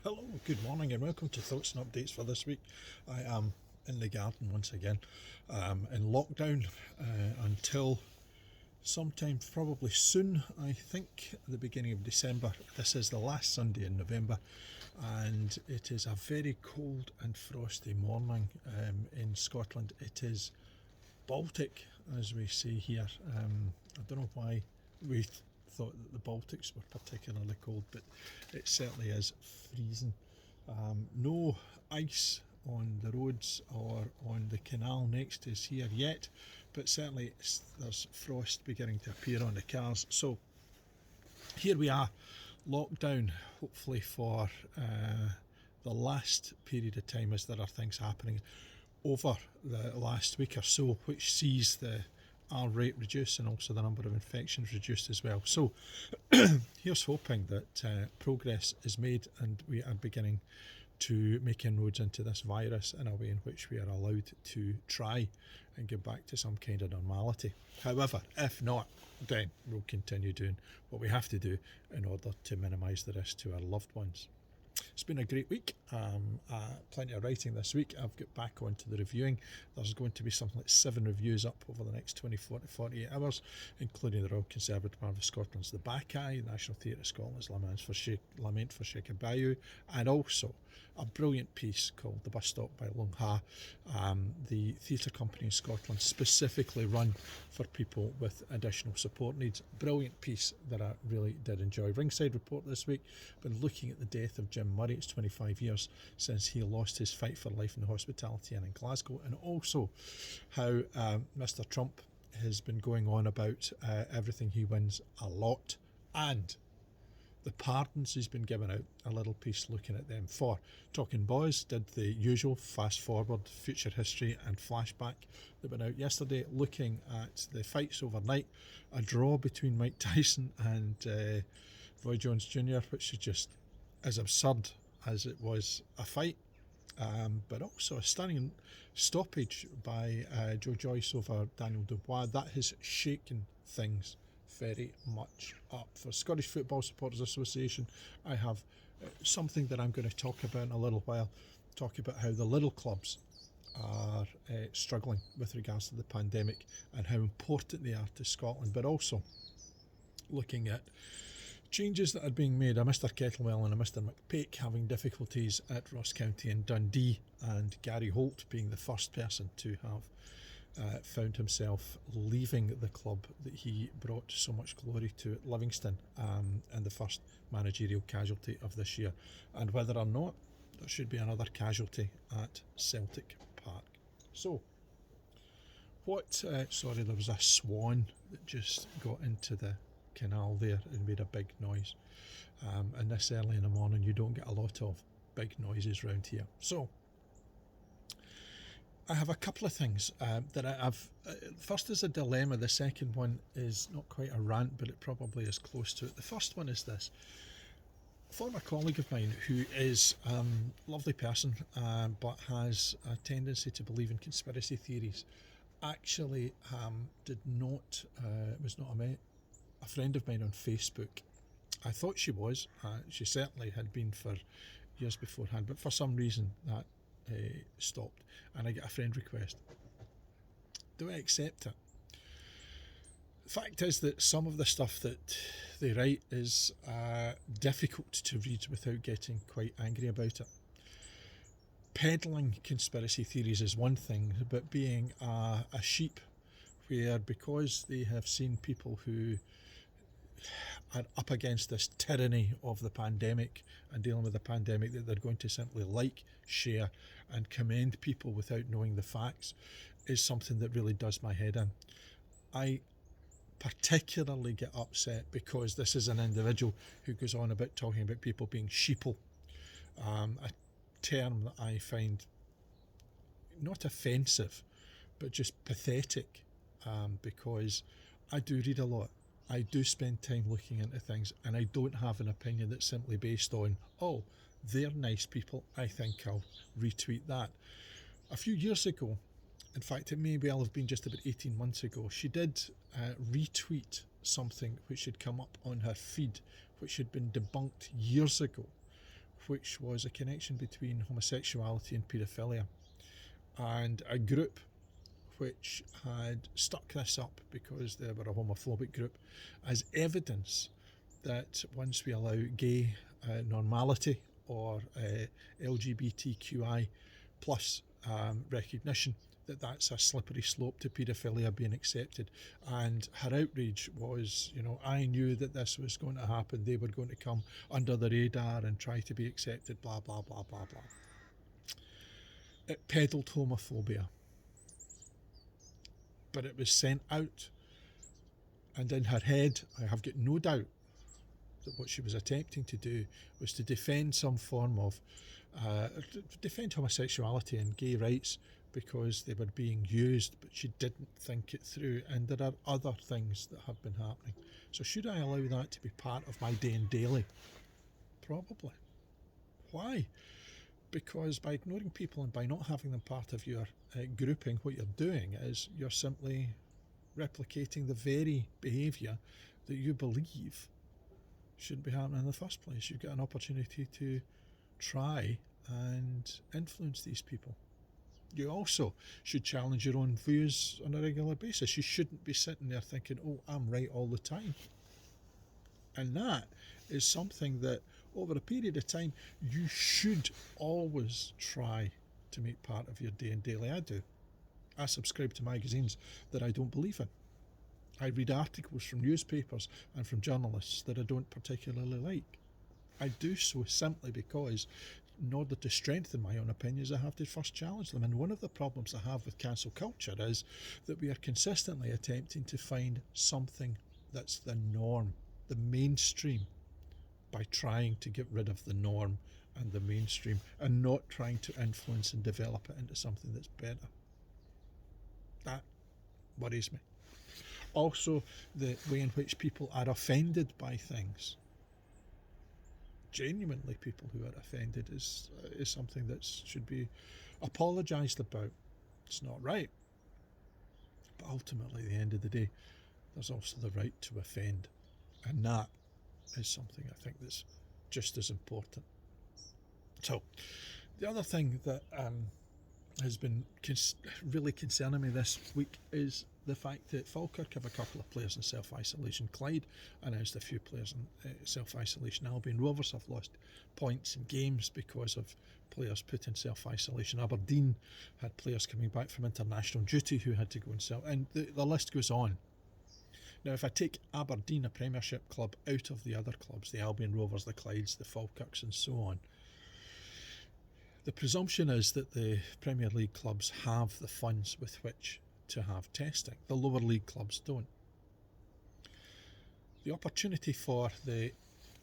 Hello, good morning, and welcome to Thoughts and Updates for this week. I am in the garden once again, in lockdown until sometime probably soon. I think at the beginning of December. This is the last Sunday in November, and it is a very cold and frosty morning in Scotland. It is Baltic, as we see here. I don't know why we thought that the Baltics were particularly cold, but it certainly is freezing. No ice on the roads or on the canal next to us here yet, but certainly there's frost beginning to appear on the cars. So here we are, lockdown, hopefully for the last period of time, as there are things happening over the last week or so, which sees the R rate reduce and also the number of infections reduced as well. So here's hoping that progress is made and we are beginning to make inroads into this virus in a way in which we are allowed to try and get back to some kind of normality. However, if not, then we'll continue doing what we have to do in order to minimise the risk to our loved ones. It's been a great week, plenty of writing this week. I've got back onto the reviewing. There's going to be something like 7 reviews up over the next 24 to 48 hours, including the Royal Conservative Party of Scotland's The Back-Eye, National Theatre of Scotland's Lament for Sheikh Bayou, and also a brilliant piece called The Bus Stop by Lung Ha, the theatre company in Scotland specifically run for people with additional support needs. Brilliant piece that I really did enjoy. Ringside Report this week, been looking at the death of Jim Murray. It's 25 years since he lost his fight for life in the hospitality and in Glasgow, and also how Mr. Trump has been going on about everything he wins a lot, and the pardons he's been giving out. A little piece looking at them. For Talking Boys did the usual fast forward, future history and flashback that went out yesterday, looking at the fights overnight. A draw between Mike Tyson and Roy Jones Jr., which is just as absurd as it was a fight, but also a stunning stoppage by Joe Joyce over Daniel Dubois. That has shaken things very much up. For Scottish Football Supporters Association, I have something that I'm going to talk about in a little while, talk about how the little clubs are struggling with regards to the pandemic and how important they are to Scotland, but also looking at changes that are being made. A Mr. Kettlewell and a Mr. McPake having difficulties at Ross County and Dundee, and Gary Holt being the first person to have found himself leaving the club that he brought so much glory to at Livingston, and the first managerial casualty of this year, and whether or not there should be another casualty at Celtic Park. So sorry, there was a swan that just got into the canal there and made a big noise, and this early in the morning you don't get a lot of big noises around here. So I have a couple of things that I've. First is a dilemma. The second one is not quite a rant, but it probably is close to it. The first one is this. A former colleague of mine who is a lovely person, but has a tendency to believe in conspiracy theories, actually did not, was not a friend of mine on Facebook. I thought she was. She certainly had been for years beforehand, but for some reason that stopped, and I get a friend request. Do I accept it? The fact is that some of the stuff that they write is difficult to read without getting quite angry about it. Peddling conspiracy theories is one thing, but being a sheep where, because they have seen people who are up against this tyranny of the pandemic and dealing with the pandemic, that they're going to simply like, share and commend people without knowing the facts, is something that really does my head in. I particularly get upset because this is an individual who goes on about talking about people being sheeple, a term that I find not offensive but just pathetic, because I do read a lot. I do spend time looking into things, and I don't have an opinion that's simply based on, oh, they're nice people, I think I'll retweet that. A few years ago, in fact it may well have been just about 18 months ago, she did retweet something which had come up on her feed, which had been debunked years ago, which was a connection between homosexuality and paedophilia, and a group which had stuck this up because they were a homophobic group as evidence that once we allow gay normality or LGBTQI plus recognition, that's a slippery slope to paedophilia being accepted. And her outrage was, I knew that this was going to happen. They were going to come under the radar and try to be accepted, blah, blah, blah, blah, blah. It peddled homophobia. But it was sent out. And in her head, I have got no doubt that what she was attempting to do was to defend some form of, defend homosexuality and gay rights because they were being used, but she didn't think it through. And there are other things that have been happening. So should I allow that to be part of my day and daily? Probably. Why? Because by ignoring people and by not having them part of your grouping, what you're doing is you're simply replicating the very behaviour that you believe shouldn't be happening in the first place. You've got an opportunity to try and influence these people. You also should challenge your own views on a regular basis. You shouldn't be sitting there thinking, oh, I'm right all the time. And that is something that over a period of time you should always try to make part of your day and daily. I do. I subscribe to magazines that I don't believe in. I read articles from newspapers and from journalists that I don't particularly like. I do so simply because in order to strengthen my own opinions, I have to first challenge them. And one of the problems I have with cancel culture is that we are consistently attempting to find something that's the norm, the mainstream, by trying to get rid of the norm and the mainstream and not trying to influence and develop it into something that's better. That worries me. Also, the way in which people are offended by things. Genuinely, people who are offended is something that should be apologised about. It's not right. But ultimately, at the end of the day, there's also the right to offend. And that is something I think that's just as important. So, the other thing that has been really concerning me this week is the fact that Falkirk have a couple of players in self-isolation. Clyde announced a few players in self-isolation. Albion Rovers have lost points in games because of players put in self-isolation. Aberdeen had players coming back from international duty who had to go in self, and the list goes on. Now, if I take Aberdeen, a Premiership club, out of the other clubs, the Albion Rovers, the Clydes, the Falkirks and so on, the presumption is that the Premier League clubs have the funds with which to have testing. The lower league clubs don't. The opportunity for the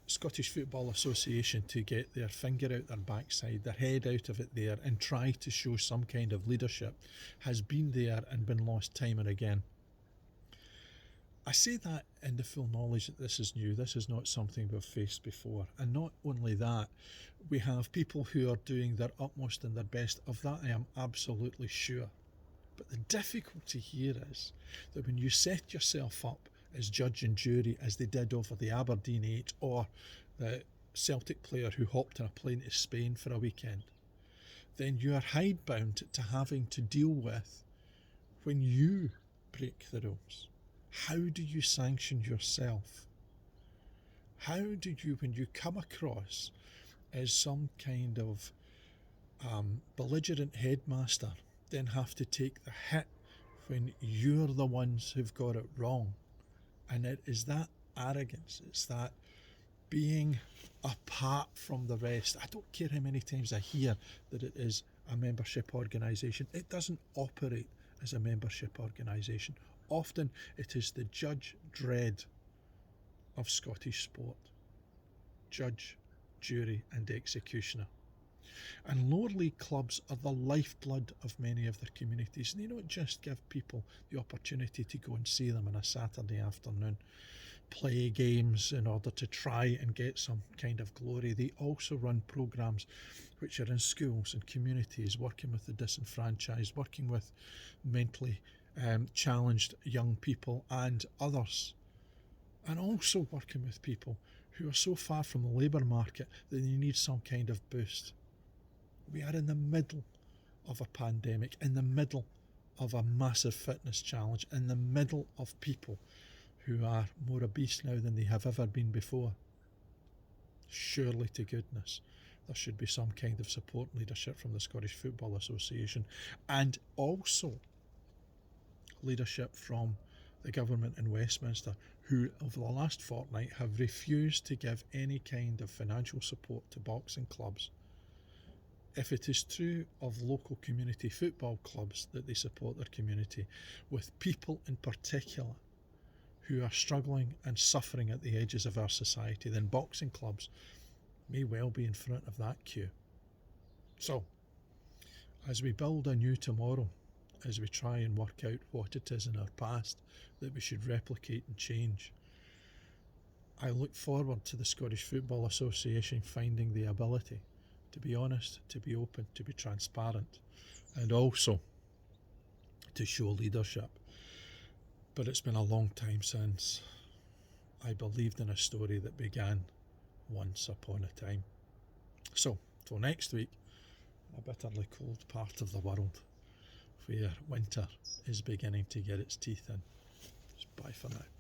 Scottish Football Association to get their finger out their backside, their head out of it there, and try to show some kind of leadership has been there and been lost time and again. I say that in the full knowledge that this is new. This is not something we've faced before. And not only that, we have people who are doing their utmost and their best. Of that I am absolutely sure. But the difficulty here is that when you set yourself up as judge and jury, as they did over the Aberdeen 8 or the Celtic player who hopped on a plane to Spain for a weekend, then you are hidebound to having to deal with when you break the rules. How do you sanction yourself? How do you, when you come across as some kind of belligerent headmaster, then have to take the hit when you're the ones who've got it wrong? And it is that arrogance, it's that being apart from the rest. I don't care how many times I hear that it is a membership organisation. It doesn't operate as a membership organisation. Often it is the judge dread of Scottish sport. Judge, jury and executioner. And lower league clubs are the lifeblood of many of their communities. And they don't just give people the opportunity to go and see them on a Saturday afternoon, play games in order to try and get some kind of glory. They also run programmes which are in schools and communities, working with the disenfranchised, working with mentally challenged young people and others, and also working with people who are so far from the labour market that they need some kind of boost. We are in the middle of a pandemic, in the middle of a massive fitness challenge, in the middle of people who are more obese now than they have ever been before. Surely to goodness there should be some kind of support and leadership from the Scottish Football Association, and also leadership from the government in Westminster, who over the last fortnight have refused to give any kind of financial support to boxing clubs. If it is true of local community football clubs that they support their community, with people in particular who are struggling and suffering at the edges of our society, then boxing clubs may well be in front of that queue. So, as we build a new tomorrow, as we try and work out what it is in our past that we should replicate and change, I look forward to the Scottish Football Association finding the ability to be honest, to be open, to be transparent, and also to show leadership. But it's been a long time since I believed in a story that began once upon a time. So, till next week, a bitterly cold part of the world where winter is beginning to get its teeth in. Bye for now.